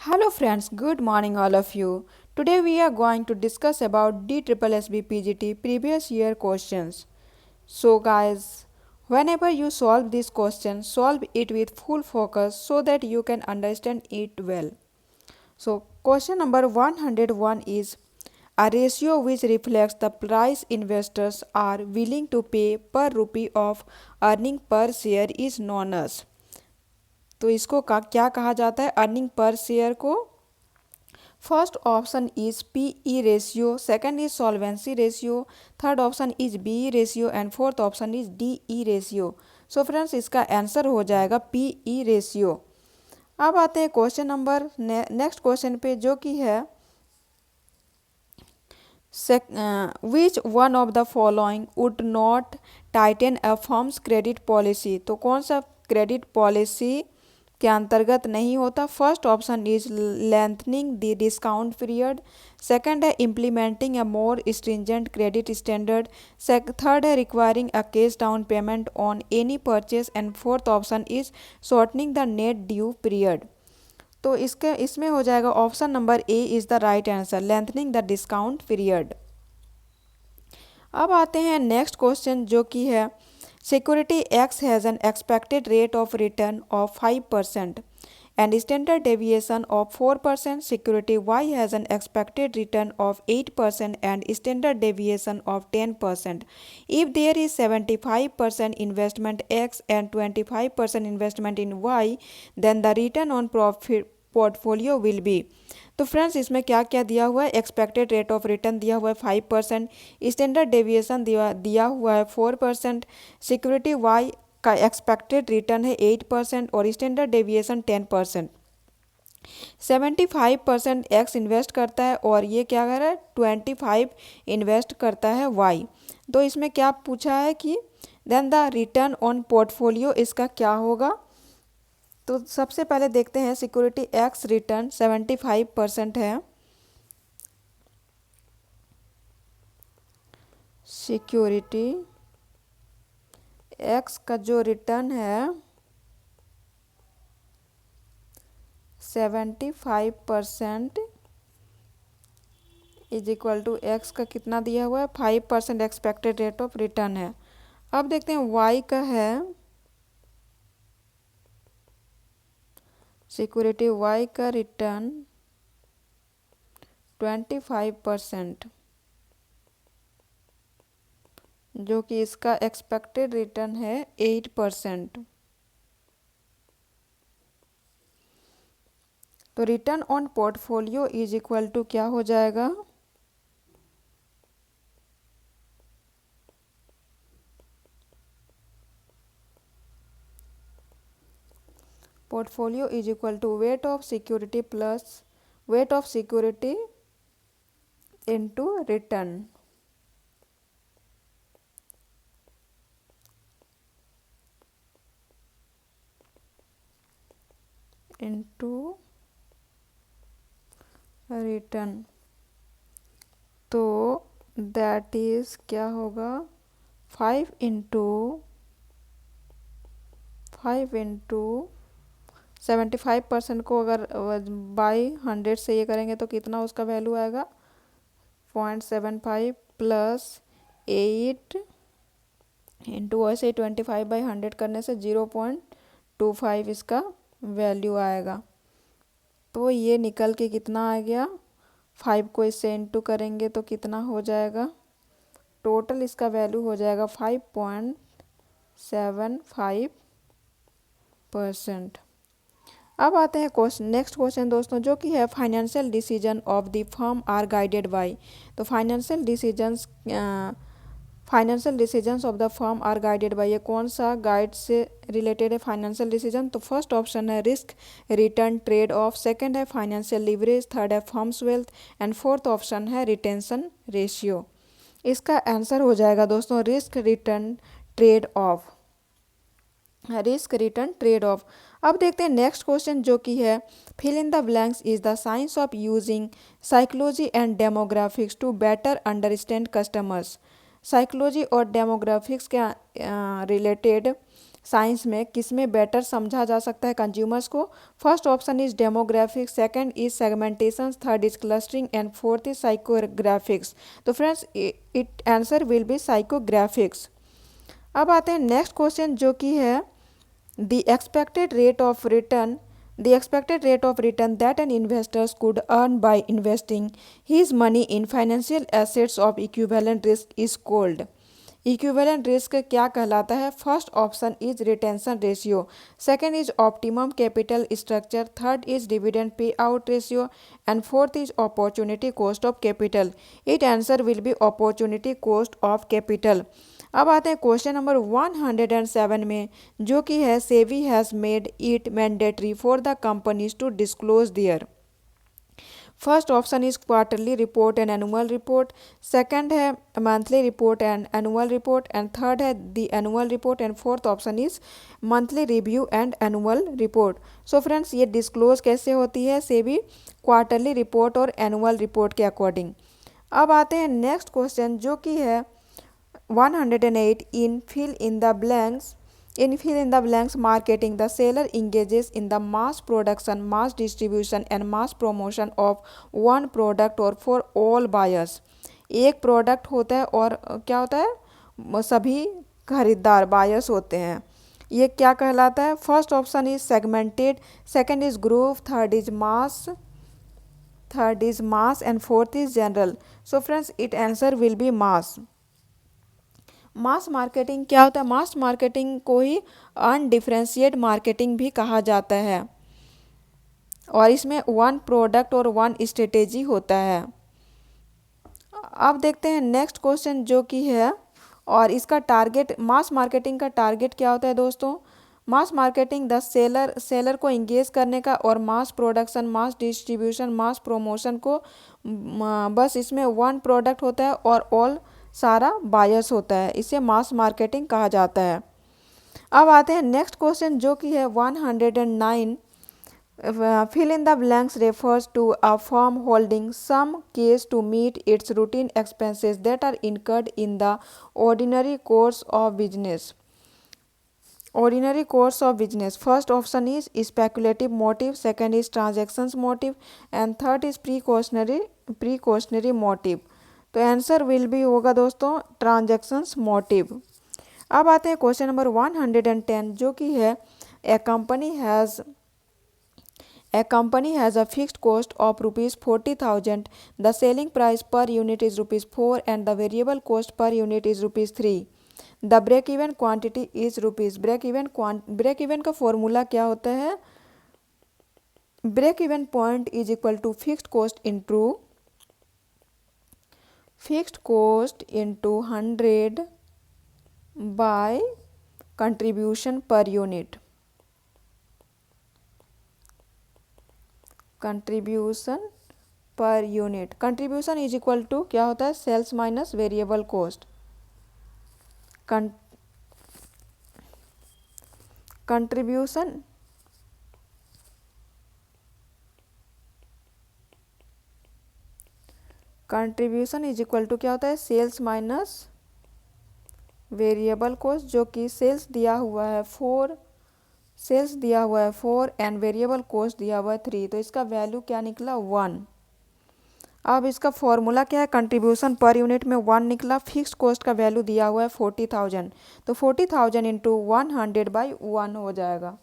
Hello friends, good morning all of you. Today we are going to discuss about DSSB PGT previous year questions. So guys, whenever you solve this question, solve it with full focus so that you can understand it well. So question number 101 is a ratio which reflects the price investors are willing to pay per rupee of earning per share is known as. तो इसको क्या कहा जाता है earning पर share को। First option is PE ratio, second is solvency ratio, third option is B ratio and fourth option is DE ratio. So friends इसका answer हो जाएगा पीई रेशियो। अब आते हैं क्वेश्चन नंबर नेक्स्ट क्वेश्चन पे जो कि है which one of the following would not Titan a firms credit policy. तो कौन सा क्रेडिट पॉलिसी के अंतर्गत नहीं होता। First option is lengthening the discount period, second है इम्प्लीमेंटिंग अ मोर स्ट्रिंजेंट क्रेडिट स्टैंडर्ड, थर्ड है requiring a cash down payment on any purchase and fourth option is shortening the net due period. तो इसमें हो जाएगा option number A is the right answer, lengthening the discount period. अब आते हैं next question जो कि है security x has an expected rate of return of 5% and standard deviation of 4%. Security Y has an expected return of 8% and standard deviation of 10%. If there is 75% investment X and 25% investment in Y, then the return on profit portfolio will be। तो friends इसमें क्या क्या दिया हुआ है, expected rate of return दिया हुआ है 5%, स्टैंडर्ड डेविएशन दिया हुआ है 4%, सिक्योरिटी वाई का एक्सपेक्टेड रिटर्न है 8% और स्टैंडर्ड डेविएशन 10%। 75% एक्स इन्वेस्ट करता है और ये क्या कर रहा है 25 इन्वेस्ट करता है वाई। तो इसमें क्या पूछा है कि then the return on portfolio इसका क्या होगा। तो सबसे पहले देखते हैं सिक्योरिटी एक्स रिटर्न 75% है। सिक्योरिटी एक्स का जो रिटर्न है 75% इज इक्वल टू एक्स का कितना दिया हुआ है 5% एक्सपेक्टेड रेट ऑफ रिटर्न है। अब देखते हैं वाई का है सिक्योरिटी वाई का रिटर्न 25%, जो कि इसका एक्सपेक्टेड रिटर्न है 8%। तो return on portfolio is equal to क्या हो जाएगा, portfolio is equal to weight of security plus weight of security into return. Into return. तो दैट इज क्या होगा 5 इंटू 75% को अगर बाई 100 से ये करेंगे तो कितना उसका वैल्यू आएगा 0.75 प्लस 8 इंटू ऐसे 25/100 करने से 0.25 इसका वैल्यू आएगा। तो ये निकल के कितना आ गया 5 को इससे इंटू करेंगे तो कितना हो जाएगा, टोटल इसका वैल्यू हो जाएगा 5.75%। अब आते हैं नेक्स्ट क्वेश्चन दोस्तों जो कि है financial decision of the firm are guided by. तो financial decisions of the firm are guided by, ये कौन सा गाइड से रिलेटेड है फाइनेंशियल डिसीजन। तो फर्स्ट ऑप्शन है risk return trade off, second है फाइनेंशियल लिवरेज, थर्ड है firm's wealth and fourth option है रिटेंशन रेशियो। इसका आंसर हो जाएगा दोस्तों risk return trade off, risk return trade off. अब देखते हैं नेक्स्ट क्वेश्चन जो कि है fill in the blanks is the science of using psychology and demographics to better understand customers. Psychology और डेमोग्राफिक्स के रिलेटेड साइंस में किस में बेटर समझा जा सकता है कंज्यूमर्स को? First option is demographics, second is segmentation, third is clustering and fourth is psychographics. तो friends it answer will be psychographics. अब आते हैं नेक्स्ट क्वेश्चन जो कि है the expected rate of return that an investor could earn by investing his money in financial assets of equivalent risk is called। Equivalent risk क्या कहलाता है? First option is retention ratio, second is optimum capital structure, third is dividend pay out ratio and fourth is opportunity cost of capital. It answer will be opportunity cost of capital. अब आते हैं question number 107 में जो कि है SEBI has made it mandatory for the companies to disclose their. First option is quarterly report and annual report, second है monthly report and annual report and third है the annual report and fourth option is monthly review and annual report. So friends ये disclose कैसे होती है? SEBI quarterly report और annual report के according. अब आते हैं नेक्स्ट क्वेश्चन जो कि है 108 in fill in the blanks marketing the seller engages in the mass production, mass distribution and mass promotion of one product or for all buyers। एक product होता है और क्या होता है? सभी खरीदार बायर्स होते हैं। ये क्या कहलाता है? First option is segmented, second is group, third is mass and fourth is general. So friends it answer will B mass. Mass marketing क्या होता है? मास मार्केटिंग को ही अनडिफरेंशिएट मार्केटिंग भी कहा जाता है और इसमें वन प्रोडक्ट और वन स्ट्रेटेजी होता है। अब देखते हैं नेक्स्ट क्वेश्चन जो कि है और इसका टारगेट, मास मार्केटिंग का टारगेट क्या होता है दोस्तों? मास मार्केटिंग द सेलर को इंगेज करने का और मास प्रोडक्शन, मास डिस्ट्रीब्यूशन, मास प्रमोशन को बस इसमें वन प्रोडक्ट होता है और ऑल सारा बायर्स होता है, इसे मास मार्केटिंग कहा जाता है। अब आते हैं नेक्स्ट क्वेश्चन जो कि है 109 fill in the blanks refers to a firm holding some cash to meet its routine expenses that are incurred in the ordinary course of business। ordinary course of business, first option is speculative motive, second is transactions motive and third is precautionary motive। तो answer will B होगा दोस्तों transactions motive. अब आते हैं question number 110 जो कि है ए company has a fixed cost of rupees 40,000, the selling price per unit is rupees 4 and the variable cost per unit is rupees 3, the break even quantity is rupees। break even का formula क्या होता है? break even point is equal to fixed cost into 100 by contribution per unit। Contribution is equal to क्या होता है? Sales minus variable cost. Contribution is equal to क्या होता है? सेल्स माइनस वेरिएबल कॉस्ट, जो कि सेल्स दिया हुआ है 4 एंड वेरिएबल कॉस्ट दिया हुआ है 3, तो इसका वैल्यू क्या निकला? 1। अब इसका फॉर्मूला क्या है? कंट्रीब्यूशन पर यूनिट में 1 निकला, फिक्स कॉस्ट का वैल्यू दिया हुआ है 40,000, तो 40,000 इंटू 100/1 हो जाएगा।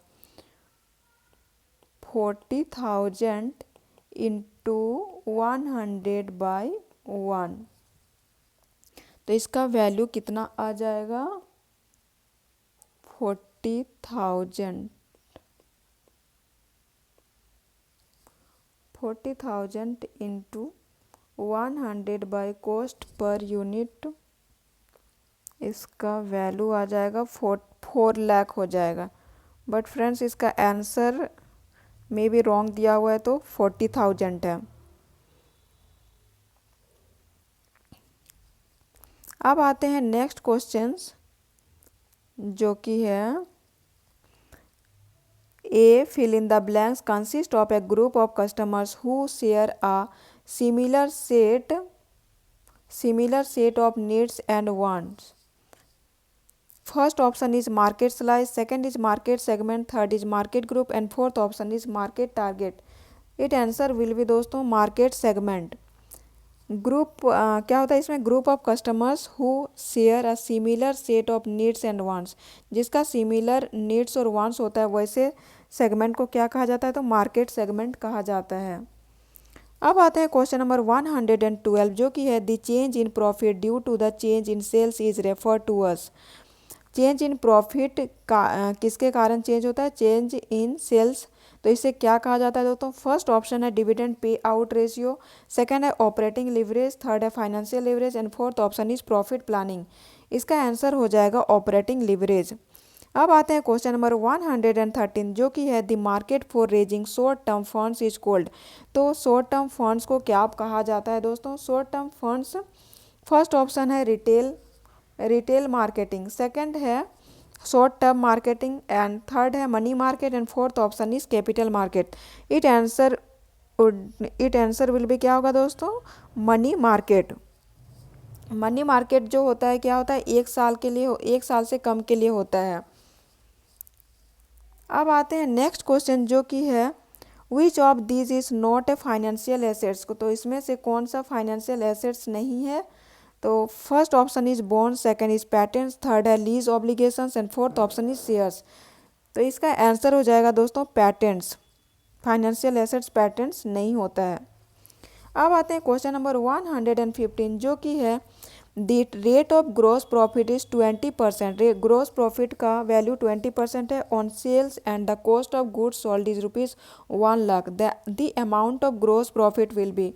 40,000 इंटू 100/1, तो इसका वैल्यू कितना आ जाएगा? 40,000 into 100 by cost per unit, इसका वैल्यू आ जाएगा 4 लाख हो जाएगा। बट फ्रेंड्स इसका आंसर में भी रॉन्ग दिया हुआ है, तो 40,000 है। अब आते हैं नेक्स्ट क्वेश्चंस जो कि है a fill in the blanks consist of a group of customers who share a similar set of needs and wants. First option is market slice, second is market segment, third is market group and fourth option is market target. It answer will be दोस्तों market segment. Group क्या होता है इसमें, group of customers who share a similar set of needs and wants, जिसका similar needs और wants होता है वैसे सेगमेंट को क्या कहा जाता है, तो मार्केट सेगमेंट कहा जाता है। अब आते हैं क्वेश्चन नंबर 112 जो कि है the change in profit due to the change in sales is refer to us. Change in profit का किसके कारण चेंज होता है, चेंज इन सेल्स, तो इसे क्या कहा जाता है दोस्तों। फर्स्ट ऑप्शन है dividend pay out ratio, second है ऑपरेटिंग लिवरेज, थर्ड है financial leverage and fourth option is profit planning. इसका आंसर हो जाएगा ऑपरेटिंग लिवरेज। अब आते हैं क्वेश्चन नंबर 113 जो कि है the market for raising short term funds is called. तो शॉर्ट टर्म फंड्स को क्या कहा जाता है दोस्तों, short term funds first option है रिटेल मार्केटिंग, सेकंड है short term marketing and third है money market and fourth option is capital market. It answer will be क्या होगा दोस्तों, मनी मार्केट। मनी मार्केट जो होता है क्या होता है, एक साल के लिए, एक साल से कम के लिए होता है। अब आते हैं नेक्स्ट क्वेश्चन जो कि है which of these is not a financial assets को, तो इसमें से कौन सा फाइनेंशियल एसेट्स नहीं है। तो first option is bond, second is patents, third है lease obligations and fourth option is shares. तो इसका आंसर हो जाएगा दोस्तों पैटेंट्स, फाइनेंशियल एसेट्स पैटेंट्स नहीं होता है। अब आते हैं क्वेश्चन नंबर 115 जो कि है the rate of gross profit is 20%। Gross profit का वैल्यू 20% है on sales and the cost of goods sold is ₹1,00,000। The amount of gross profit will be,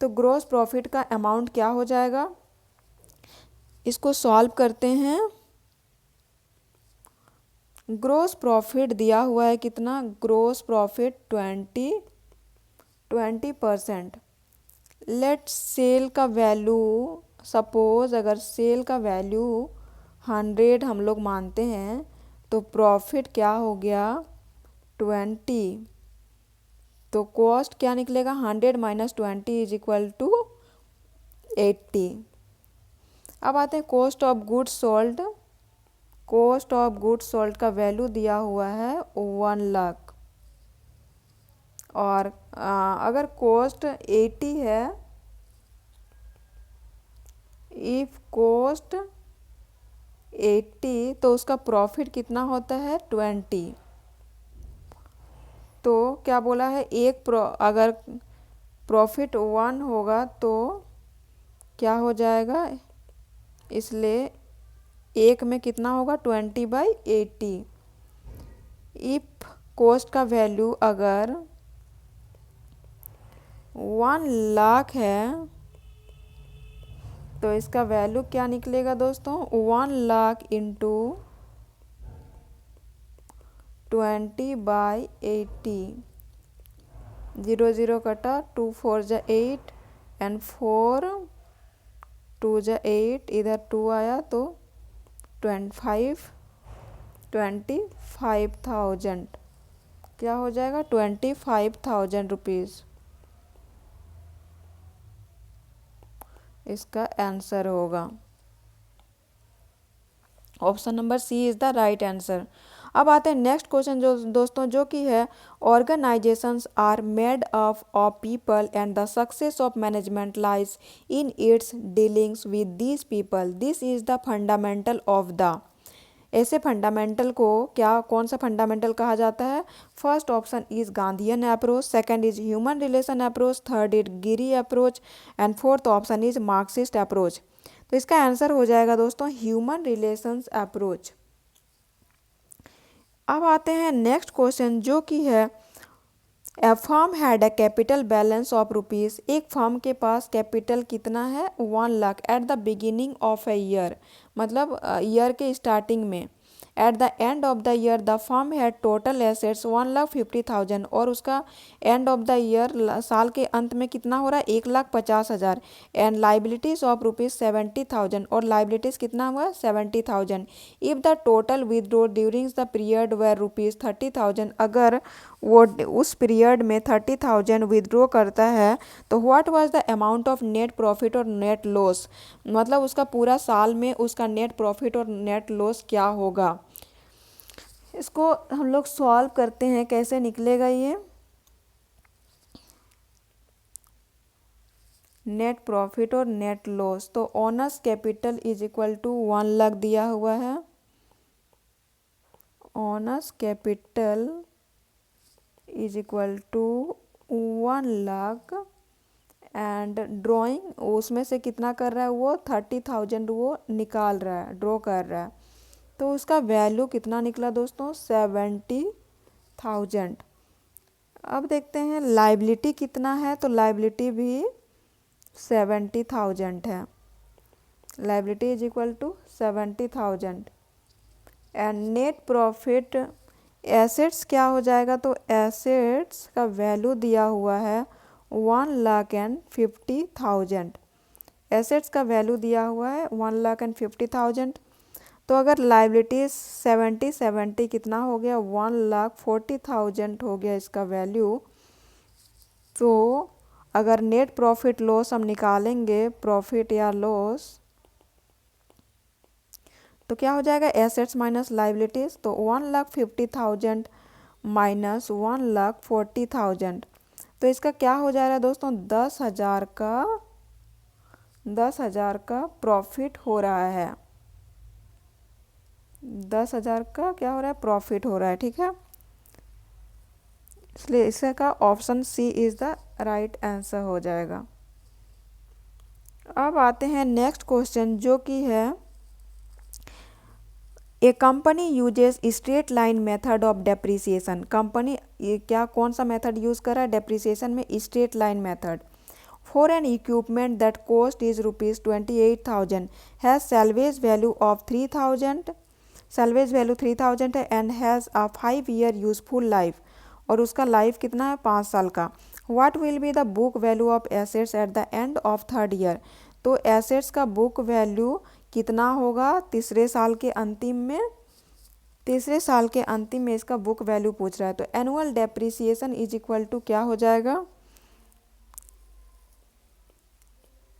तो ग्रॉस प्रॉफिट का अमाउंट क्या हो जाएगा, इसको सॉल्व करते हैं। ग्रॉस प्रॉफिट दिया हुआ है कितना, ग्रॉस प्रॉफिट 20%। लेट सेल का वैल्यू, सपोज अगर सेल का वैल्यू 100 हम लोग मानते हैं तो प्रॉफिट क्या हो गया 20, तो कॉस्ट क्या निकलेगा 100 माइनस 20 इज इक्वल टू 80। अब आते हैं cost of goods sold. Cost of goods sold का वैल्यू दिया हुआ है 1,00,000 और अगर कॉस्ट 80 है, इफ कॉस्ट 80 तो उसका प्रॉफिट कितना होता है 20। तो क्या बोला है अगर प्रॉफिट 1 होगा तो क्या हो जाएगा, इसलिए एक में कितना होगा 20/80। इफ कॉस्ट का वैल्यू अगर 1,00,000 है तो इसका वैल्यू क्या निकलेगा दोस्तों 1,00,000 इंटू 20/80। 0 0 कटा, 2 4 जा 8 एंड 4 2 जा 8, इधर 2 आया तो 25,000 क्या हो जाएगा 25,000 रुपीज़ इसका आंसर होगा। Option number C is the right answer. अब आते हैं नेक्स्ट क्वेश्चन जो दोस्तों जो कि है organisations are made of people and the success of management lies in its dealings with these people, this is the fundamental of the. ऐसे fundamental को क्या, कौन सा फंडामेंटल कहा जाता है। First option is Gandhian approach, second is human relation approach, third is Giri approach and fourth option is Marxist approach. तो इसका आंसर हो जाएगा दोस्तों ह्यूमन रिलेशंस अप्रोच। अब आते हैं नेक्स्ट क्वेश्चन जो कि है a firm had a capital balance of rupees. एक फर्म के पास कैपिटल कितना है 1,00,000 at the beginning of a year, मतलब ईयर के स्टार्टिंग में। At the end of the year the firm had total assets 1,50,000 और उसका एंड ऑफ द ईयर साल के अंत में कितना हो रहा है 1,50,000 एंड लाइबिलिटीज ऑफ ₹70,000 और लाइबिलिटीज कितना हुआ 70,000। If the total withdraw during the period were ₹30,000 अगर वो उस पीरियड में 30,000 विदड्रॉ करता है तो what was the amount of net profit और नेट लॉस, मतलब उसका पूरा साल में उसका नेट प्रॉफिट और नेट लॉस क्या होगा। इसको हम लोग सॉल्व करते हैं, कैसे निकलेगा ये। नेट प्रॉफिट और नेट लॉस, तो owner's capital is equal to 1 lakh दिया हुआ है। Owner's capital is equal to 1 lakh and drawing उसमें से कितना कर रहा है वो 30,000 वो निकाल रहा है, ड्रॉ कर रहा है। तो उसका वैल्यू कितना निकला दोस्तों 70,000। अब देखते हैं लाइबिलिटी कितना है, तो लाइबिलिटी भी 70,000 है। Liability is equal to 70,000 and net profit assets क्या हो जाएगा, तो एसेट्स का वैल्यू दिया हुआ है 1,50,000। एसेट्स का वैल्यू दिया हुआ है 1,50,000। तो अगर लाइबिलिटीज 70 कितना हो गया 1,40,000 हो गया इसका वैल्यू। तो अगर नेट प्रॉफिट लॉस हम निकालेंगे, प्रॉफिट या लॉस, तो क्या हो जाएगा एसेट्स माइनस लाइबिलिटीज, तो 1,50,000 माइनस 1,40,000, तो इसका क्या हो जा रहा है दोस्तों 10,000 का प्रॉफिट हो रहा है। 10,000 का क्या हो रहा है प्रॉफिट हो रहा है, ठीक है। इसलिए इसका option C is the right answer हो जाएगा। अब आते हैं नेक्स्ट क्वेश्चन जो कि है a company uses straight line method of depreciation. Company क्या कौन सा मेथड यूज़ कर रहा है डेप्रिसिएशन में, straight line method. For an equipment that cost is ₹28,000 has salvage value of 3,000, salvage value 3,000 है and has a 5 year useful life, और उसका लाइफ कितना है 5 साल का। What will be the book value of assets eight the end of 3rd year. तो assets का book value कितना होगा तीसरे साल के अंतिम में, तीसरे साल के अंतिम में इसका बुक वैल्यू पूछ रहा है। तो annual depreciation is equal to क्या हो जाएगा,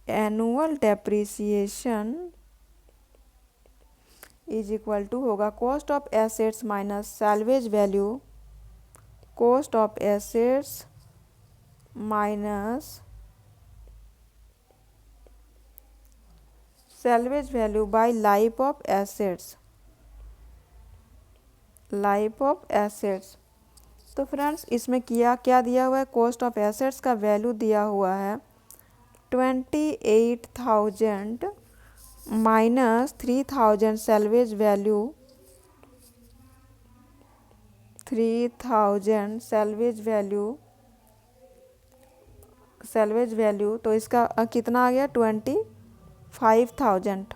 annual depreciation is equal to होगा cost of assets minus salvage value, cost of assets minus salvage value by life of assets, life of assets. तो friends इसमें क्या दिया हुआ है, कॉस्ट ऑफ एसेट्स का वैल्यू दिया हुआ है 28,000 minus 3,000 salvage value, 3,000 salvage value, तो इसका कितना आ गया 25,000।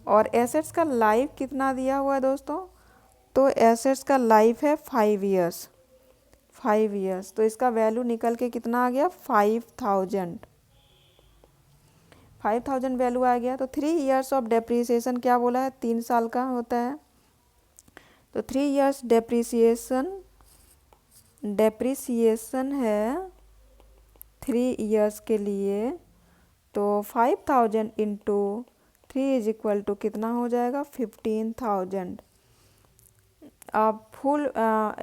और एसेट्स का लाइफ कितना दिया हुआ है दोस्तों, तो एसेट्स का लाइफ है 5 ईयर्स, 5 ईयर्स, तो इसका वैल्यू निकल के कितना आ गया 5,000 वैल्यू आ गया। तो 3 ईयर्स ऑफ डेप्रिसिएशन क्या बोला है 3 साल का होता है, तो 3 ईयर्स डेप्रिसिएशन है 3 ईयर्स के लिए, तो 5,000 इंटू 3 इज इक्वल टू कितना हो जाएगा 15,000। अब फुल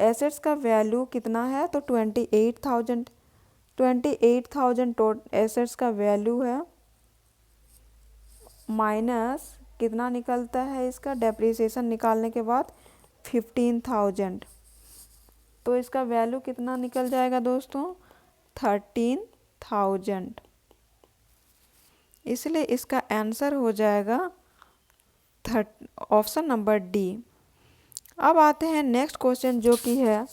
एसेट्स का वैल्यू कितना है, तो 28,000 एसेट्स का वैल्यू है, माइनस कितना निकलता है इसका डेप्रिसिएशन निकालने के बाद 15,000, तो इसका वैल्यू कितना निकल जाएगा दोस्तों 13,000। इसलिए इसका आंसर हो जाएगा ऑप्शन नंबर डी। अब आते हैं नेक्स्ट क्वेश्चन जो कि है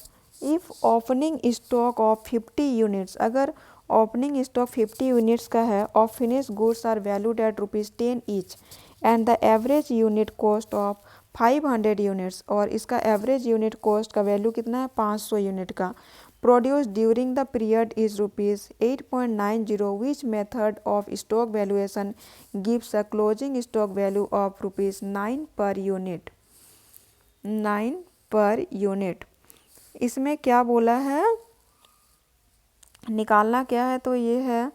if opening stock of 50 units, अगर ओपनिंग स्टॉक 50 यूनिट्स का है of finish goods are valued at ₹10 each and the average unit cost of 500 units और इसका एवरेज यूनिट कॉस्ट का वैल्यू कितना है 500 यूनिट का। Produce during the period is rupees 8.90 which method of stock valuation gives a closing stock value of rupees 9 per unit. 9 per unit. इसमें क्या बोला है, निकालना क्या है, तो ये है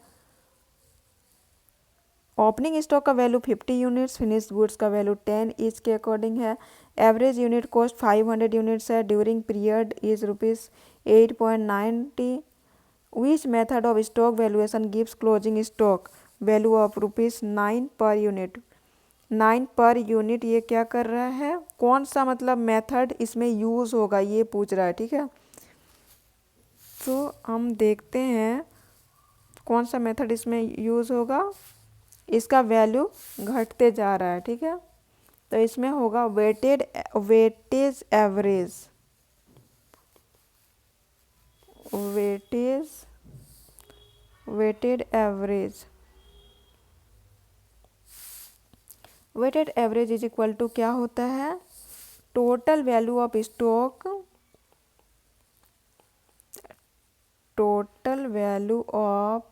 ओपनिंग स्टॉक का वैल्यू 50 यूनिट्स, फिनिश गुड्स का वैल्यू 10 ईच के अकॉर्डिंग है। एवरेज यूनिट कॉस्ट 500 यूनिट्स है। During period is rupees 8.90 which method of stock valuation gives closing stock value of rupees 9 per unit. 9 per unit ये क्या कर रहा है, कौन सा मतलब मेथड इसमें यूज़ होगा ये पूछ रहा है, ठीक है। तो हम देखते हैं कौन सा मेथड इसमें यूज़ होगा। इसका वैल्यू घटते जा रहा है, ठीक है। तो इसमें होगा weightage average, weighted average. Weighted average is equal to क्या होता है, total value of stock, total value of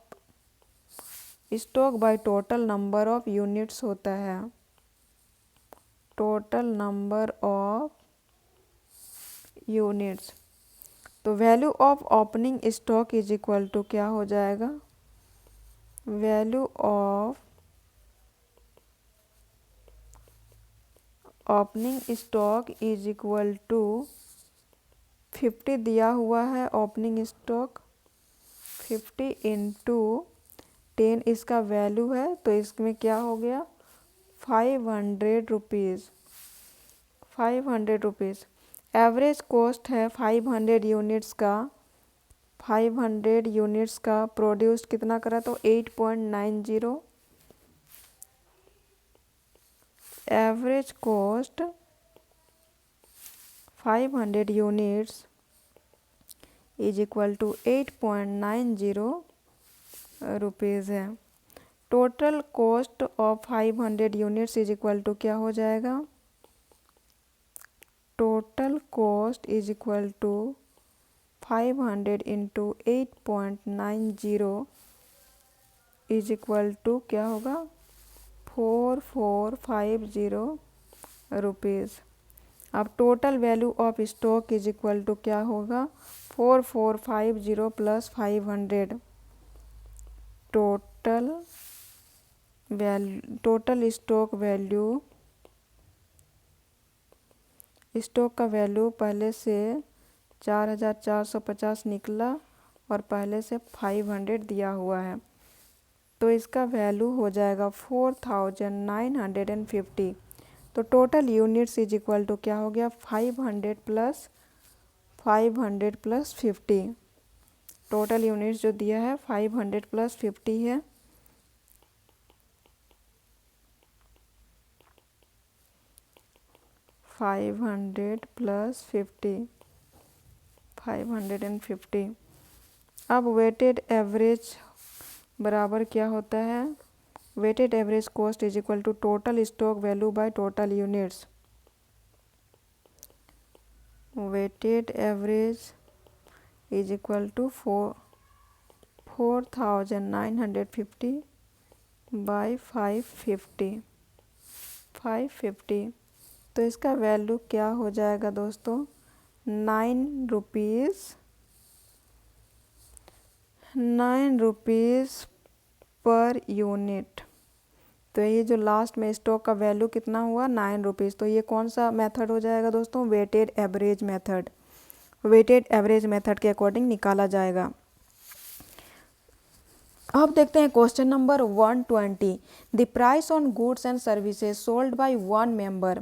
stock by total number of units होता है। Total number of units. तो value of opening stock is equal to क्या हो जाएगा, value of opening stock is equal to 50 दिया हुआ है opening stock, 50 into 10 इसका वैल्यू है, तो इसमें क्या हो गया 500 रुपीज़, 500 रुपीज़। एवरेज कॉस्ट है 500 यूनिट्स का, 500 यूनिट्स का प्रोड्यूस कितना करा, तो 8.90। Average cost 500 units is equal to 8.90 rupees है। Total cost of 500 units is equal to क्या हो जाएगा, total cost is equal to 500 into 8.90 is equal to क्या होगा 4450 रुपीज़। अब total value of stock is equal to क्या होगा 4450 plus 500। Total stock value, stock का वैल्यू पहले से 4450 निकला और पहले से 500 दिया हुआ है, तो इसका वैल्यू हो जाएगा 4950। तो total units is equal to क्या हो गया 500 प्लस 50। टोटल यूनिट्स जो दिया है 500 प्लस 50 है, 500 प्लस 50, 550। अब वेटेड एवरेज बराबर क्या होता है, weighted average cost is equal to total stock value by total units. Weighted average is equal to 4950 by 550। तो इसका वैल्यू क्या हो जाएगा दोस्तों 9 रुपीज़ पर यूनिट। तो ये जो लास्ट में स्टॉक का वैल्यू कितना हुआ 9 रुपीज़। तो ये कौन सा मेथड हो जाएगा दोस्तों, weighted average method. Weighted average method के अकॉर्डिंग निकाला जाएगा। अब देखते हैं question number 120। The price on goods and services sold by one member.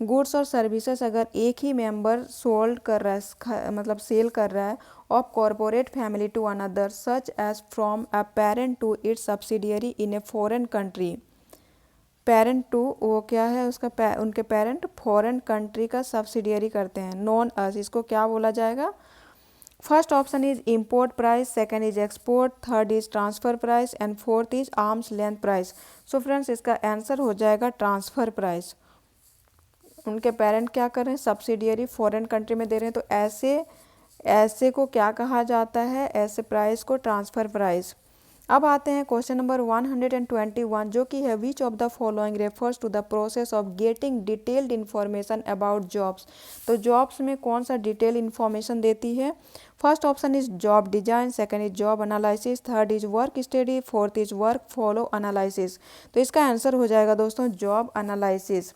Goods और सर्विसेज अगर एक ही मेंबर सोल्ड कर रहा है, मतलब सेल कर रहा है, of corporate family to another such as from a parent to its subsidiary in a foreign country. Parent to वो क्या है उसका उनके पेरेंट फॉरेन कंट्री का सब्सिडियरी करते हैं, नॉन अस, इसको क्या बोला जाएगा। First option is import price, second is export, third is transfer price and fourth is arm's length price. So friends इसका आंसर हो जाएगा ट्रांसफ़र प्राइस। उनके पेरेंट क्या कर रहे हैं, सब्सिडियरी फॉरेन कंट्री में दे रहे हैं, तो ऐसे ऐसे को क्या कहा जाता है, ऐसे प्राइस को ट्रांसफ़र प्राइस। अब आते हैं क्वेश्चन नंबर 121 जो कि है which of the following refers to the process of getting detailed information about jobs. तो जॉब्स में कौन सा डिटेल इन्फॉर्मेशन देती है। First option is job design, second is job analysis, third is work study, fourth is work follow analysis. तो इसका answer हो जाएगा दोस्तों जॉब एनालिसिस।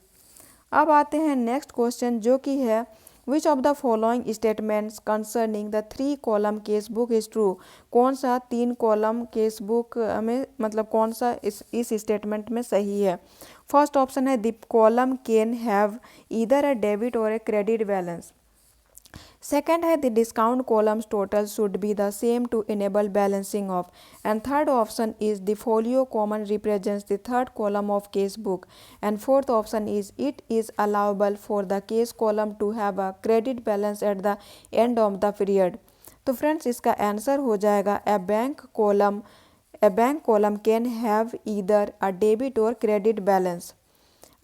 अब आते हैं नेक्स्ट क्वेश्चन जो कि है which of the following statements concerning the 3 column case book is true. कौन सा 3 कॉलम केस बुक में मतलब कौन सा इस स्टेटमेंट में सही है। फर्स्ट ऑप्शन है the column can have either a debit और ए क्रेडिट बैलेंस। Second है the discount columns total should be the same to enable balancing of. And third option is the folio common represents the third column of case book. And fourth option is it is allowable for the case column to have a credit balance at the end of the period. तो friends इसका answer हो जाएगा a bank column can have either a debit or credit balance.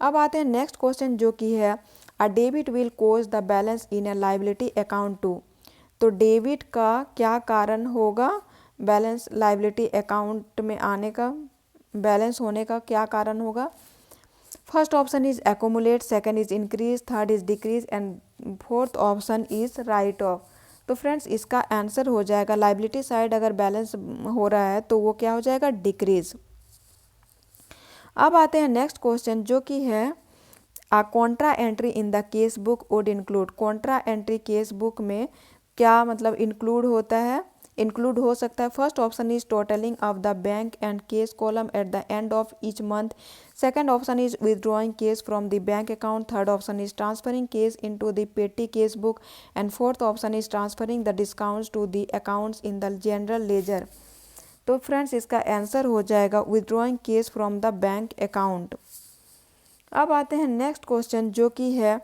अब आते हैं next question जो कि है a debit will cause the balance in a liability account to. तो डेबिट का क्या कारण होगा, बैलेंस लाइबिलिटी अकाउंट में आने का, बैलेंस होने का क्या कारण होगा। First option is accumulate, second is increase, third is decrease and fourth option is right of. तो फ्रेंड्स इसका आंसर हो जाएगा लाइबिलिटी साइड अगर बैलेंस हो रहा है तो वो क्या हो जाएगा डिक्रीज। अब आते हैं नेक्स्ट क्वेश्चन जो कि है a contra entry in the cash book would include. Contra entry cash book में क्या मतलब इंक्लूड होता है, इंक्लूड हो सकता है। First option is totalling of the bank and cash column at the end of each month. Second option is withdrawing cash from the bank account. Third option is transferring cash into the petty cash book and fourth option is transferring the discounts to the accounts in the general ledger. तो friends इसका answer हो जाएगा withdrawing cash from the bank account. अब आते हैं next question जो कि है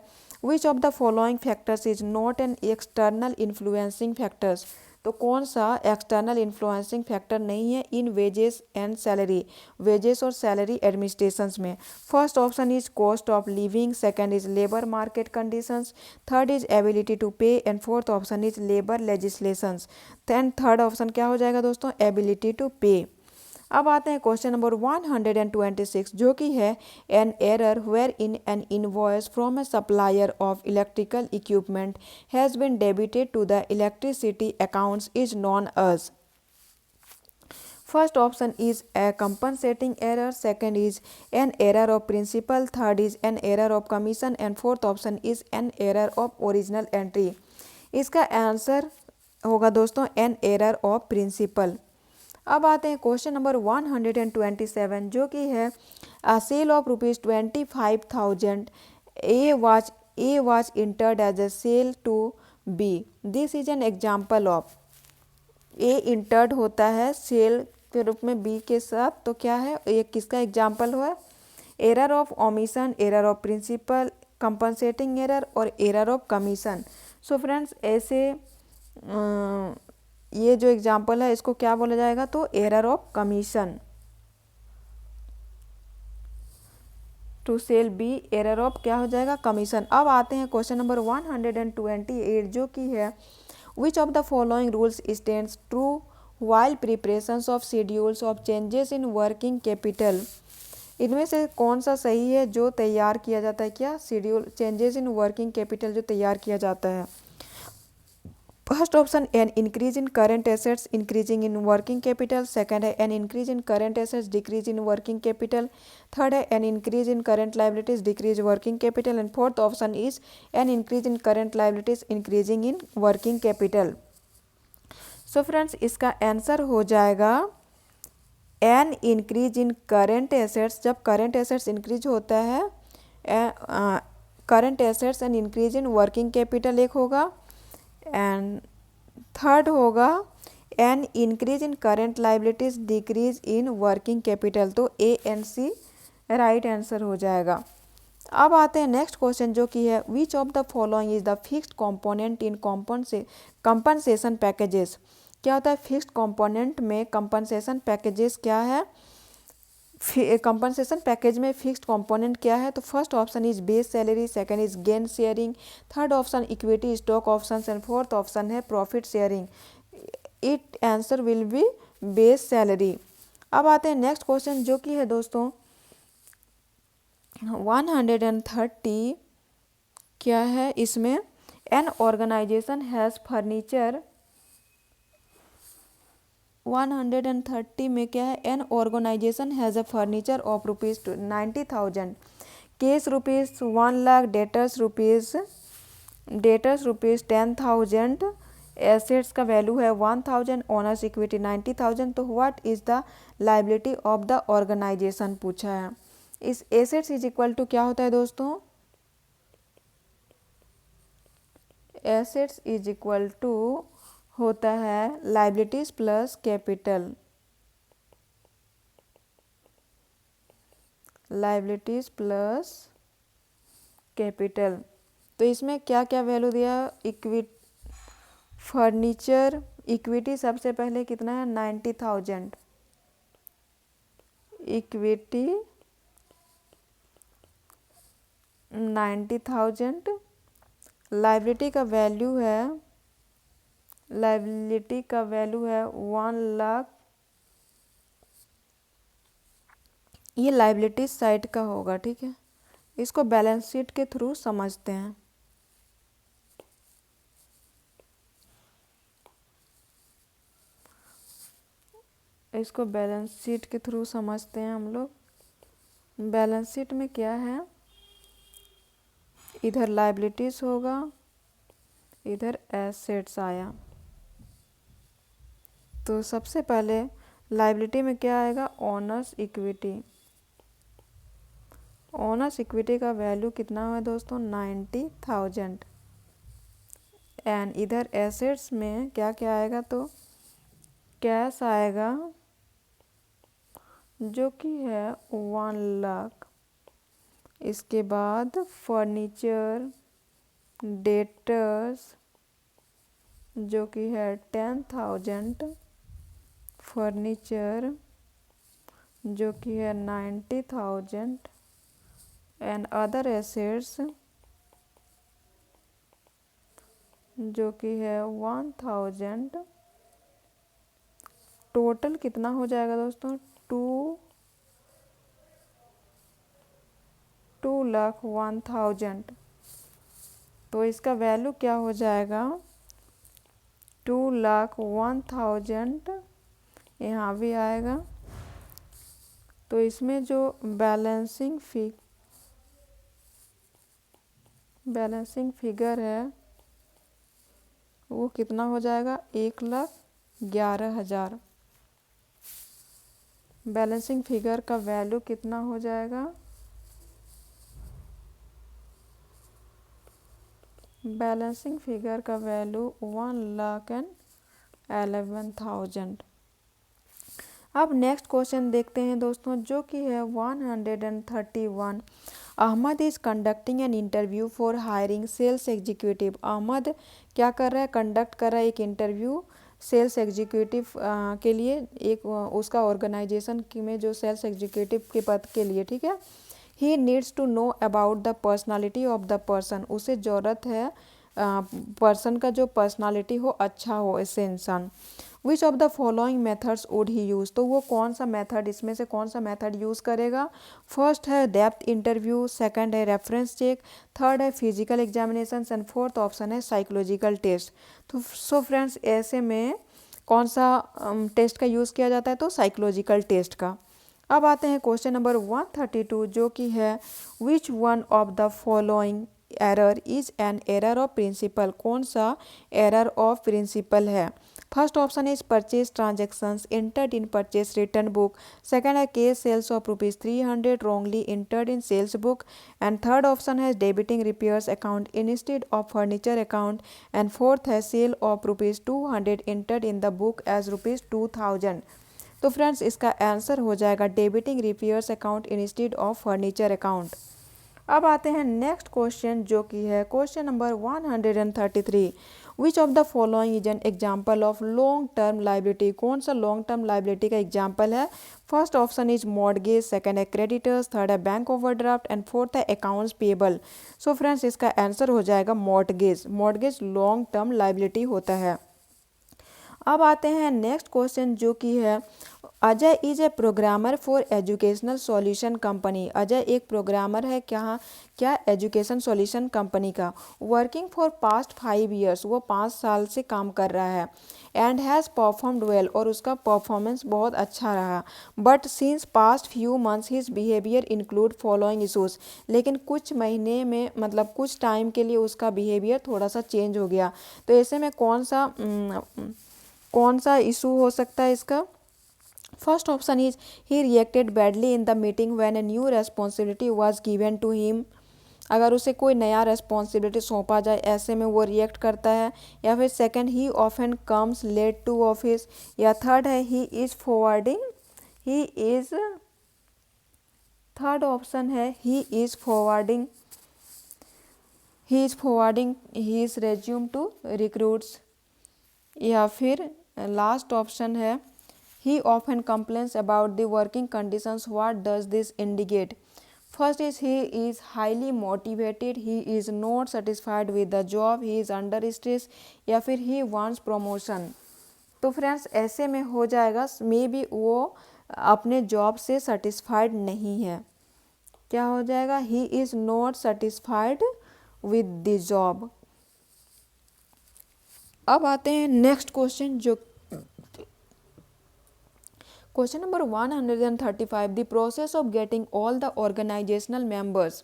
which of the following factors is not an external influencing factors. तो कौन सा एक्सटर्नल इन्फ्लुएंसिंग फैक्टर नहीं है in wages and salary, wages और सैलरी एडमिनिस्ट्रेशंस में। First option is cost of living, second is labour market conditions, third is ability to pay and fourth option is labour legislations. Then third option क्या हो जाएगा दोस्तों, ability to पे। अब आते हैं क्वेश्चन नंबर 126 जो कि है an error where in an invoice from a supplier of electrical equipment has been debited to the electricity accounts is known as. First option is a compensating error, second is an error of principle, third is an error of commission and fourth option is an error of original entry. इसका answer होगा दोस्तों N error of principal. अब आते हैं question number 127 जो कि है sale of ₹25,000 a was entered as a sale to B. This is an example of. A entered होता है सेल के रूप में बी के साथ, तो क्या है ये किसका एग्जाम्पल हुआ, error of omission, error of principle, compensating error और error of commission. So friends ऐसे ये जो एग्जाम्पल है इसको क्या बोला जाएगा, तो error of commission. To sale B error of क्या हो जाएगा, कमीशन। अब आते हैं क्वेश्चन नंबर 128 जो कि है which of the following rules stands true while preparations of schedules of changes in working capital. इनमें से कौन सा सही है जो तैयार किया जाता है, क्या schedule changes in working capital जो तैयार किया जाता है। First option an increase in current assets increasing in working capital, second है an increase in current assets decrease in working capital, third है an increase in current liabilities decrease working capital and fourth option is an increase in current liabilities increasing in working capital. So friends इसका answer हो जाएगा an increase in current assets. जब current assets increase होता है, current assets and increase in working capital एक होगा and third होगा an increase in current liabilities decrease in working capital. तो A and C right answer हो जाएगा। अब आते हैं नेक्स्ट क्वेश्चन जो कि है which of the following is the fixed component in compensation packages. क्या होता है फिक्स्ड कंपोनेंट में कंपनसेशन पैकेजेस क्या है, कंपनसेशन पैकेज में फिक्स्ड कंपोनेंट क्या है? तो first option is base salary, second is gain sharing, third option equity stock option and fourth option है profit sharing. It answer will be base salary. अब आते हैं नेक्स्ट क्वेश्चन जो कि है दोस्तों 130 क्या है इसमें? एन ऑर्गेनाइजेशन हैज़ फर्नीचर 130 में क्या है? An organisation has a furniture of rupees 90,000, cash rupees 1 lakh, debtors rupees 10,000, assets का वैल्यू है 1,000, ओनर्स इक्विटी 90,000। तो what is the liability of the organisation पूछा है। इस एसेट्स इज इक्वल टू क्या होता है दोस्तों? एसेट्स इज इक्वल टू होता है liabilities plus capital, liabilities plus capital. तो इसमें क्या क्या वैल्यू दिया? फर्नीचर इक्विटी सबसे पहले कितना है? 90,000 इक्विटी 90,000। लाइबिलिटी का वैल्यू है 1 लाख। ये लाइबिलिटी साइड का होगा, ठीक है। इसको बैलेंस शीट के थ्रू समझते हैं। इसको बैलेंस शीट के थ्रू समझते हैं हम लोग। बैलेंस शीट में क्या है? इधर लाइबिलिटीज होगा, इधर एसेट्स आया। तो सबसे पहले लाइबिलिटी में क्या आएगा? Owners equity. ओनर्स इक्विटी का वैल्यू कितना है दोस्तों? 90,000। एंड इधर एसेट्स में क्या क्या आएगा? तो कैश आएगा जो कि है 1 लाख। इसके बाद फर्नीचर, डेटर्स जो कि है 10,000, फर्नीचर जो कि है 90,000 एंड अदर एसेट्स जो कि है 1,000। टोटल कितना हो जाएगा दोस्तों? 2,01,000। तो इसका वैल्यू क्या हो जाएगा? 2,01,000 यहाँ भी आएगा। तो इसमें जो बैलेंसिंग फिगर है वो कितना हो जाएगा? 1,11,000। बैलेंसिंग फिगर का वैल्यू कितना हो जाएगा? बैलेंसिंग फिगर का वैल्यू 1,11,000। अब नेक्स्ट क्वेश्चन देखते हैं दोस्तों जो कि है 131। Ahmed is conducting an interview for hiring sales executive. Ahmed क्या कर रहा है? कंडक्ट कर रहा है एक इंटरव्यू सेल्स एग्जीक्यूटिव के लिए, एक उसका ऑर्गेनाइजेशन में जो सेल्स एग्जीक्यूटिव के पद के लिए, ठीक है। He needs to know about the personality of the person. उसे ज़रूरत है पर्सन का जो पर्सनालिटी हो, अच्छा हो ऐसे इंसान। विच of the following methods would he use? तो वो कौन सा मेथड, इसमें से कौन सा मेथड यूज़ करेगा? फर्स्ट है डेप्थ इंटरव्यू, सेकंड है रेफरेंस चेक, थर्ड है physical examination and fourth option है साइकोलॉजिकल टेस्ट। तो सो फ्रेंड्स ऐसे में कौन सा टेस्ट का यूज़ किया जाता है? तो साइकोलॉजिकल टेस्ट का। अब आते हैं क्वेश्चन नंबर 132 जो कि है which one of the following error is an error of principle? कौन सा एरर ऑफ प्रिंसिपल है? First option is purchase transactions entered in purchase return book, second है case sales of ₹300 wrongly entered in sales book, and third option है debiting repairs account instead of furniture account, and fourth है sale of ₹200 entered in the book as ₹2,000। तो friends इसका answer हो जाएगा debiting repairs account instead of furniture account. अब आते हैं next question जो कि है question number 133। Which of the following is an example of long term liability, कौन सा लॉन्ग टर्म लाइबिलिटी का एग्जाम्पल है? First option is mortgage, second है क्रेडिटर्स, थर्ड है बैंक ओवरड्राफ्ट एंड फोर्थ है अकाउंट्स पेबल। सो फ्रेंड्स इसका answer हो जाएगा mortgage. Mortgage long term liability होता है। अब आते हैं नेक्स्ट क्वेश्चन जो कि है Ajay is a programmer for educational solution company. Ajay एक प्रोग्रामर है क्या एजुकेशन सॉल्यूशन कंपनी का। वर्किंग फॉर पास्ट 5 ईयर्स, वो 5 साल से काम कर रहा है। एंड हैज़ परफॉर्म्ड वेल, और उसका परफॉर्मेंस बहुत अच्छा रहा। But since past few months his behaviour include following issues, लेकिन कुछ महीने में मतलब कुछ टाइम के लिए उसका बिहेवियर थोड़ा सा चेंज हो गया। तो ऐसे में कौन सा इशू हो सकता है इसका? First option is he reacted badly in the meeting when a new responsibility was given to him. अगर उसे कोई नया रेस्पॉन्सिबिलिटी सौंपा जाए ऐसे में वो रिएक्ट करता है। या फिर second, he often comes late to office. या थर्ड है थर्ड ऑप्शन है he is forwarding his resume to recruits. या फिर लास्ट ऑप्शन है he often complains about the working conditions. What does this indicate? First is he is highly motivated, he is not satisfied with the job, he is under stress, या फिर he wants promotion. तो friends ऐसे में हो जाएगा may be वो अपने job से सेटिस्फाइड नहीं है। क्या हो जाएगा? He is not satisfied with the job. अब आते हैं नेक्स्ट क्वेश्चन जो question number 135, the process of getting all the organisational members.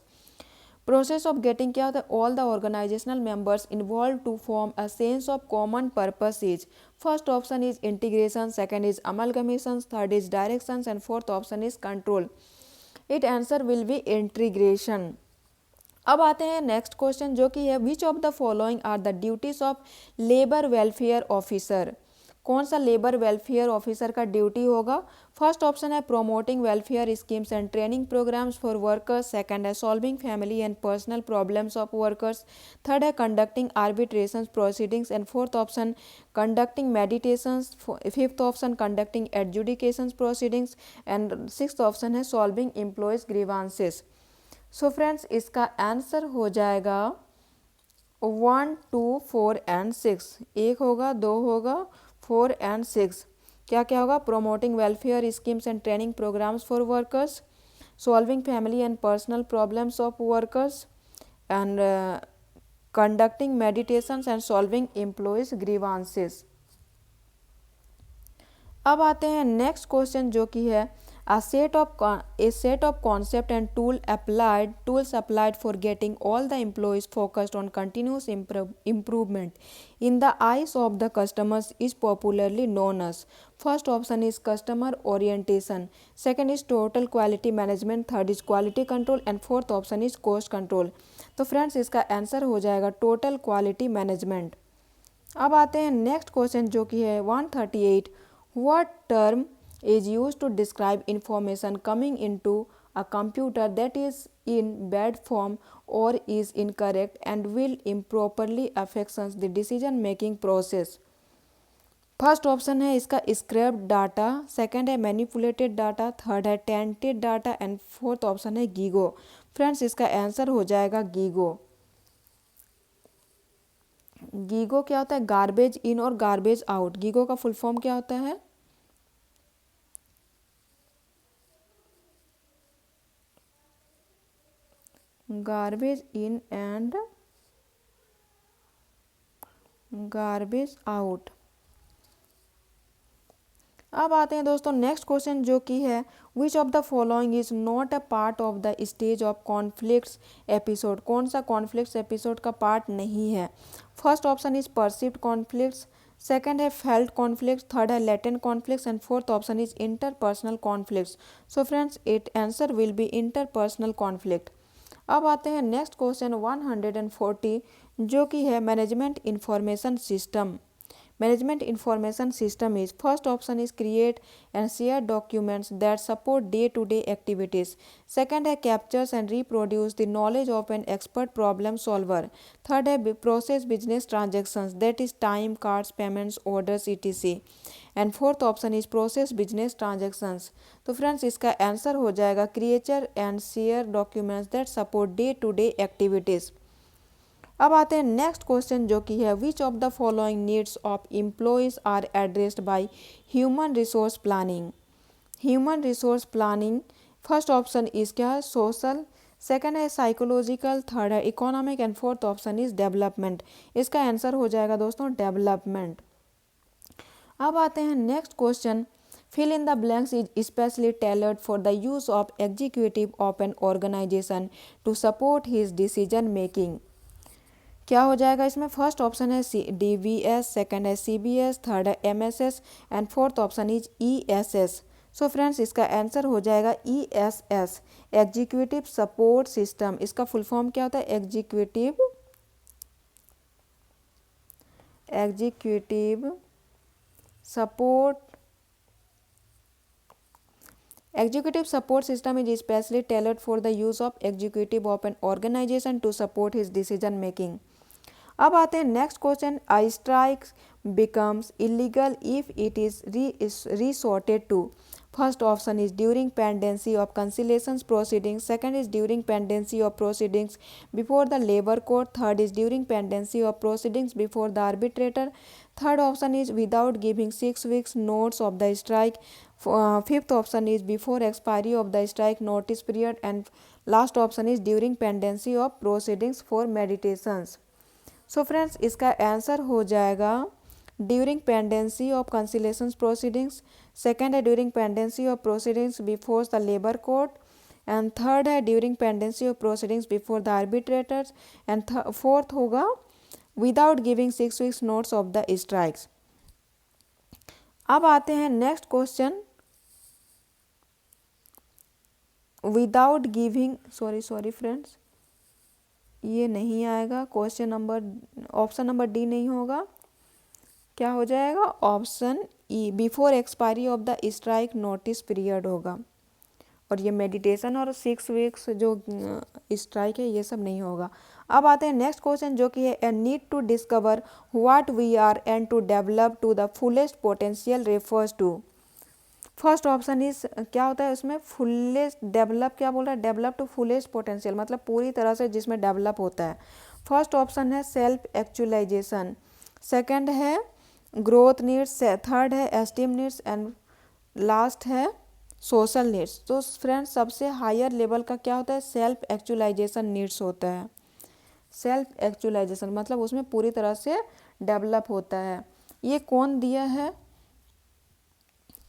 Process of getting क्या होता है? All the organisational members involve to form a sense of common purpose is. First option is integration, second is amalgamation, third is direction and fourth option is control. It answer will be integration. अब आते हैं next question जो कि है which of the following are the duties of labour welfare officer. कौन सा labour welfare officer का duty होगा? फर्स्ट ऑप्शन है promoting welfare schemes and training programmes for workers, second है solving family and personal problems of workers, third है conducting arbitration proceedings and fourth option conducting meditations, fifth option conducting adjudication proceedings and sixth option है solving employees grievances. So friends इसका answer हो जाएगा 1, 2, 4 and 6। एक होगा, 2 होगा, 4 and 6। क्या क्या होगा? Promoting welfare schemes and training programmes for workers, solving family and personal problems of workers and conducting meditations and solving employees grievances. अब आते हैं नेक्स्ट क्वेश्चन जो कि है a set of concept and tools applied for getting all the employees focused on continuous improvement in the eyes of the customers is popularly known as. First option is customer orientation, second is total quality management, third is quality control and fourth option is cost control. तो friends इसका answer हो जाएगा total quality management. अब आते हैं next question जो कि है 138, what term is used to describe information coming into a computer that is in bad form or is incorrect and will improperly affect the decision making process. First option है इसका scrapped data, second है manipulated data, third है tainted data and fourth option है GIGO. Friends इसका answer हो जाएगा GIGO. GIGO क्या होता है? गार्बेज इन और गार्बेज आउट। गीगो का फुल फॉर्म क्या होता है? Garbage in and garbage out. अब आते हैं दोस्तों नेक्स्ट क्वेश्चन जो कि है which of the following is not a part of the stage of conflicts episode. कौन सा कॉन्फ्लिक्ट्स एपिसोड का पार्ट नहीं है? First option is perceived conflicts, second है फेल्ट कॉन्फ्लिक्ट्स, थर्ड है latent conflicts and fourth option is interpersonal conflicts. So friends it answer will B interpersonal conflict. अब आते हैं नेक्स्ट क्वेश्चन 140 जो कि है management information system. management information system is first option is create and share documents that support day to day activities. Second है captures and reproduce the knowledge of an expert problem solver. Third है process business transactions, that is time, cards, payments, orders, etc. And fourth option is process business transactions. तो friends इसका answer हो जाएगा create and share documents that support day to day activities. अब आते हैं next question जो कि है which of the following needs of employees are addressed by human resource planning. Human resource planning first option is क्या है social, second है psychological, third है economic and fourth option is development. इसका answer हो जाएगा दोस्तों डेवलपमेंट। अब आते हैं next question fill in the blanks is specially tailored for the use of executive of an organisation to support his decision making. क्या हो जाएगा इसमें फर्स्ट ऑप्शन है DVS, सेकंड है CBS, थर्ड है MSS and fourth option is ESS। So friends इसका answer हो जाएगा ESS एग्जीक्यूटिव सपोर्ट सिस्टम। इसका फुल फॉर्म क्या होता है executive support executive support system is especially tailored for the use of executive of an organization to support his decision making। अब आते हैं next question a strike becomes illegal if it is resorted to। First option is during pendency of conciliation proceedings, second is during pendency of proceedings before the labour court, third is during pendency of proceedings before the arbitrator, third option is without giving 6 weeks notice of the strike, fifth option is before expiry of the strike notice period and last option is during pendency of proceedings for meditations. So friends इसका answer हो जाएगा during pendency of conciliation proceedings, second है during pendency of proceedings before the labour court and third है during pendency of proceedings before the arbitrators and fourth होगा without giving 6 weeks notice of the strikes. अब आते हैं next question without giving sorry friends ये नहीं आएगा question number option number D नहीं होगा, क्या हो जाएगा option E before expiry of the strike notice period होगा। और ये मेडिटेशन और 6 weeks जो स्ट्राइक है ये सब नहीं होगा। अब आते हैं नेक्स्ट क्वेश्चन जो कि है a need to discover what we are and to develop to the fullest potential refers to. First option is क्या होता है उसमें फुलेस्ट डेवलप क्या बोल रहा है डेवलप टू फुलेस्ट पोटेंशियल मतलब पूरी तरह से जिसमें डेवलप होता है। फर्स्ट ऑप्शन है सेल्फ एक्चुअलाइजेशन, सेकंड है ग्रोथ नीड्स, थर्ड है एस्टीम नीड्स एंड लास्ट है सोशल नीड्स। तो फ्रेंड्स सबसे हायर लेवल का क्या होता है सेल्फ एक्चुअलाइजेशन नीड्स होता है। सेल्फ एक्चुअलाइजेशन मतलब उसमें पूरी तरह से डेवलप होता है। ये कौन दिया है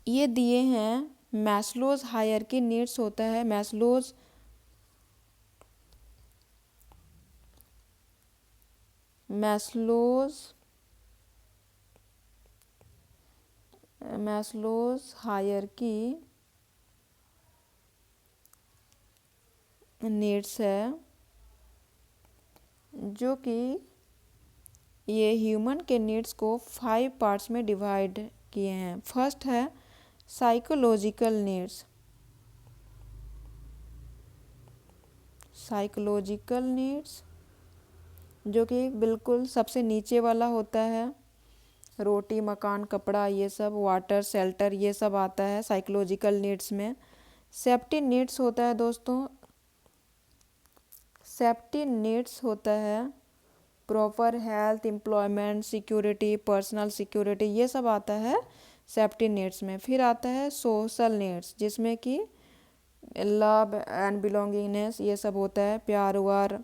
ये दिए हैं मैस्लोज हायरार्की नीड्स होता है मैस्लोज हायरार्की नीड्स है जो कि ये ह्यूमन के नीड्स को 5 पार्ट्स में डिवाइड किए हैं। फर्स्ट है साइकोलॉजिकल नीड्स जो कि बिल्कुल सबसे नीचे वाला होता है, रोटी मकान कपड़ा ये सब वाटर शेल्टर ये सब आता है साइकोलॉजिकल नीड्स में। सेफ्टी नीड्स होता है दोस्तों, सेफ्टी नीड्स होता है proper health employment security personal security ये सब आता है सेफ्टी नीड्स में। फिर आता है सोशल नीड्स जिसमें कि लव एंड बिलोंगिंगनेस ये सब होता है, प्यार व्यार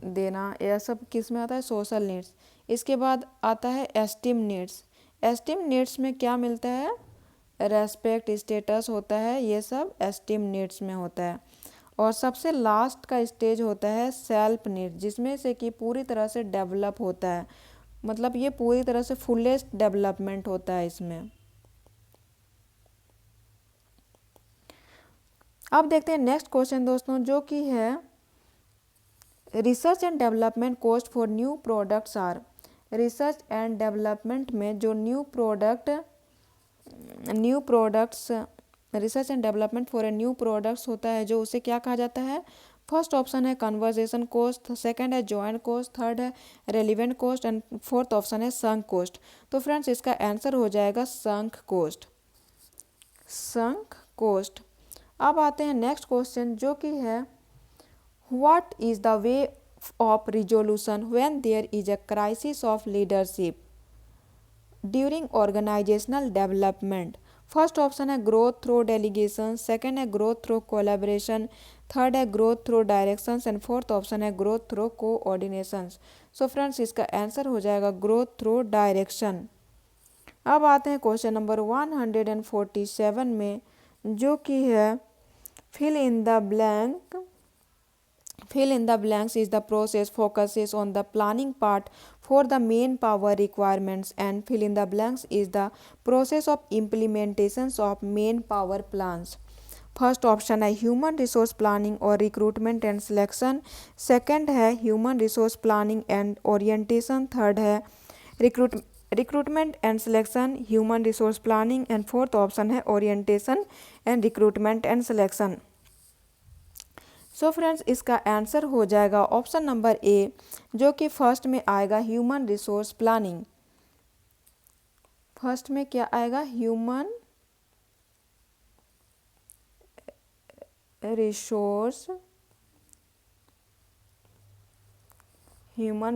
देना यह सब किस में आता है सोशल नीड्स। इसके बाद आता है एस्टीम नीड्स। एस्टीम नीड्स में क्या मिलता है रेस्पेक्ट स्टेटस होता है, ये सब एस्टीम नीड्स में होता है। और सबसे लास्ट का स्टेज होता है सेल्फ नीड्स जिसमें से कि पूरी तरह से डेवलप होता है, मतलब ये पूरी तरह से फुलेस्ट डेवलपमेंट होता है इसमें। अब देखते हैं नेक्स्ट क्वेश्चन दोस्तों जो कि है research and development cost for new products are. Research and development में जो new products research and development for a new products होता है जो, उसे क्या कहा जाता है? फर्स्ट ऑप्शन है कन्वर्जेशन कॉस्ट, सेकंड है जॉइंट कॉस्ट, थर्ड है relevant cost and fourth option है संक कॉस्ट। तो फ्रेंड्स इसका आंसर हो जाएगा संक कॉस्ट। अब आते हैं नेक्स्ट क्वेश्चन जो कि है what is the way of resolution when there is a crisis of leadership during organisational development. First option है ग्रोथ थ्रू डेलीगेशन, सेकंड है ग्रोथ थ्रू कोलैबोरेशन, थर्ड है growth through directions and fourth option है growth through coordinations. So friends इसका answer हो जाएगा growth through direction. अब आते हैं क्वेश्चन नंबर 147 में जो कि है fill in the blanks is the process focuses on the planning part for the main power requirements and fill in the blanks is the process of implementations of main power plans। First option है human resource planning और recruitment and selection, second है human resource planning and orientation, third है recruitment and selection, human resource planning and fourth option है orientation and recruitment and selection. So friends इसका answer हो जाएगा option number A जो कि first में आएगा ह्यूमन रिसोर्स प्लानिंग। फर्स्ट में क्या आएगा? Human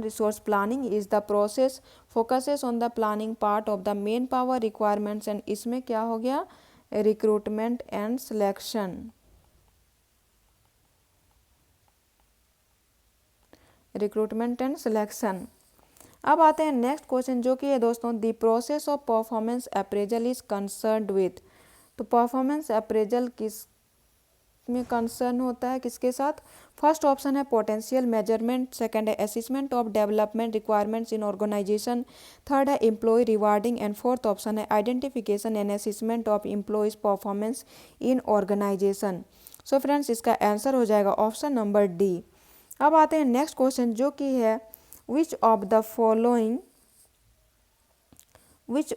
resource planning is the process focuses on the planning part of the manpower requirements and इसमें क्या हो गया? Recruitment and selection. अब आते हैं नेक्स्ट क्वेश्चन जो कि है दोस्तों the process of performance appraisal is concerned with. तो परफॉर्मेंस अप्रेजल किस में कंसर्न होता है, किसके साथ? फर्स्ट ऑप्शन है पोटेंशियल मेजरमेंट, सेकंड है assessment of development requirements in organisation, third है employ rewarding and fourth option है identification and assessment of employees performance in organisation. So friends इसका आंसर हो जाएगा ऑप्शन नंबर डी। अब आते हैं नेक्स्ट क्वेश्चन जो कि है which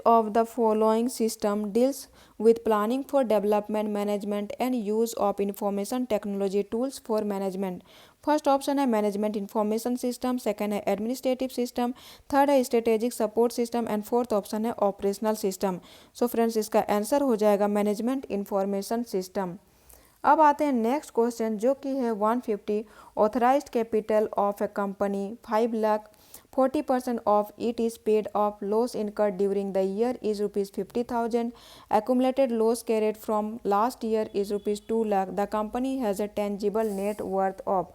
of the following system deals with planning for development management and use of information technology tools for management। First option है मैनेजमेंट इंफॉर्मेशन सिस्टम, सेकंड है एडमिनिस्ट्रेटिव सिस्टम, थर्ड है strategic support system and fourth option है operational system. सो friends इसका answer हो जाएगा management information system. अब आते हैं नेक्स्ट क्वेश्चन जो कि है 150 authorised capital of a company 5 lakh 40% of it is paid of loss incurred during the year is ₹50,000 accumulated loss carried from last year is ₹2 lakh। The company has a tangible net worth of.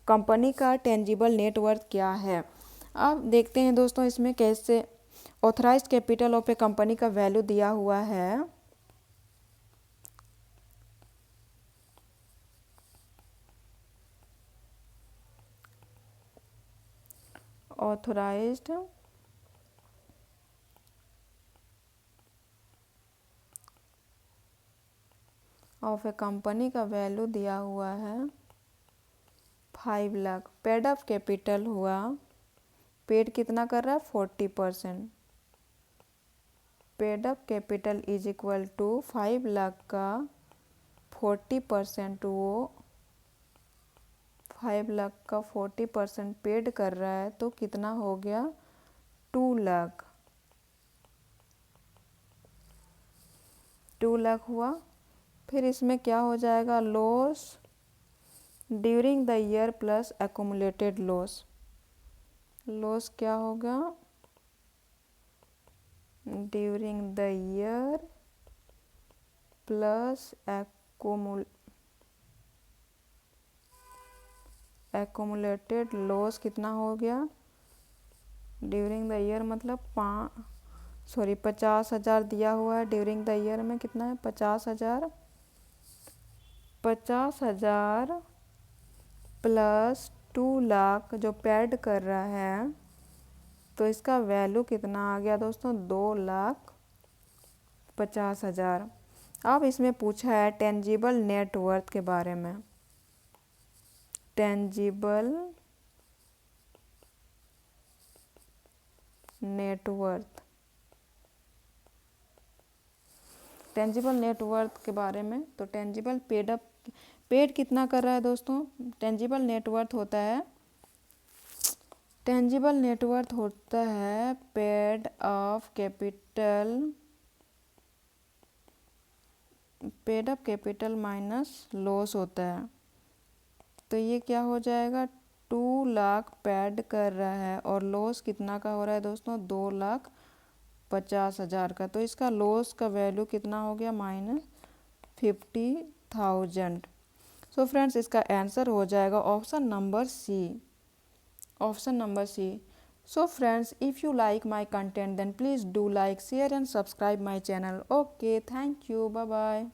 Company का tangible net worth क्या है? अब देखते हैं दोस्तों इसमें कैसे authorised capital of a company का वैल्यू दिया हुआ है। ऑथराइज्ड ऑफ ए कंपनी का वैल्यू दिया हुआ है 5 लाख। पेड अप कैपिटल हुआ, पेड कितना कर रहा है? 40%। Paid up capital is equal to 5 lakh का 40%, वो 5 लाख का 40% पेड कर रहा है तो कितना हो गया? 2 लाख। 2 लाख हुआ। फिर इसमें क्या हो जाएगा? Loss during the year plus accumulated loss. Loss क्या होगा? During the year plus accumulated loss कितना हो गया? ड्यूरिंग द ईयर मतलब 50,000 दिया हुआ है। ड्यूरिंग द ईयर में कितना है? 50,000। 50,000 प्लस 2 लाख जो पेड कर रहा है तो इसका वैल्यू कितना आ गया दोस्तों? 2,50,000। अब इसमें पूछा है टेंजिबल नेट वर्थ के बारे में। Tangible net worth. टेंजिबल नेटवर्थ के बारे में, तो टेंजिबल पेड कितना कर रहा है दोस्तों? टेंजिबल नेटवर्थ होता है, टेंजिबल नेटवर्थ होता है paid of capital minus loss होता है। तो ये क्या हो जाएगा, 2 लाख पेड कर रहा है और लॉस कितना का हो रहा है दोस्तों, 2,50,000 का। तो इसका लॉस का वैल्यू कितना हो गया, -50,000। सो फ्रेंड्स इसका आंसर हो जाएगा option number C, option number C. So friends, if you like my content then please do like, share and subscribe my channel. Okay, thank you, bye bye.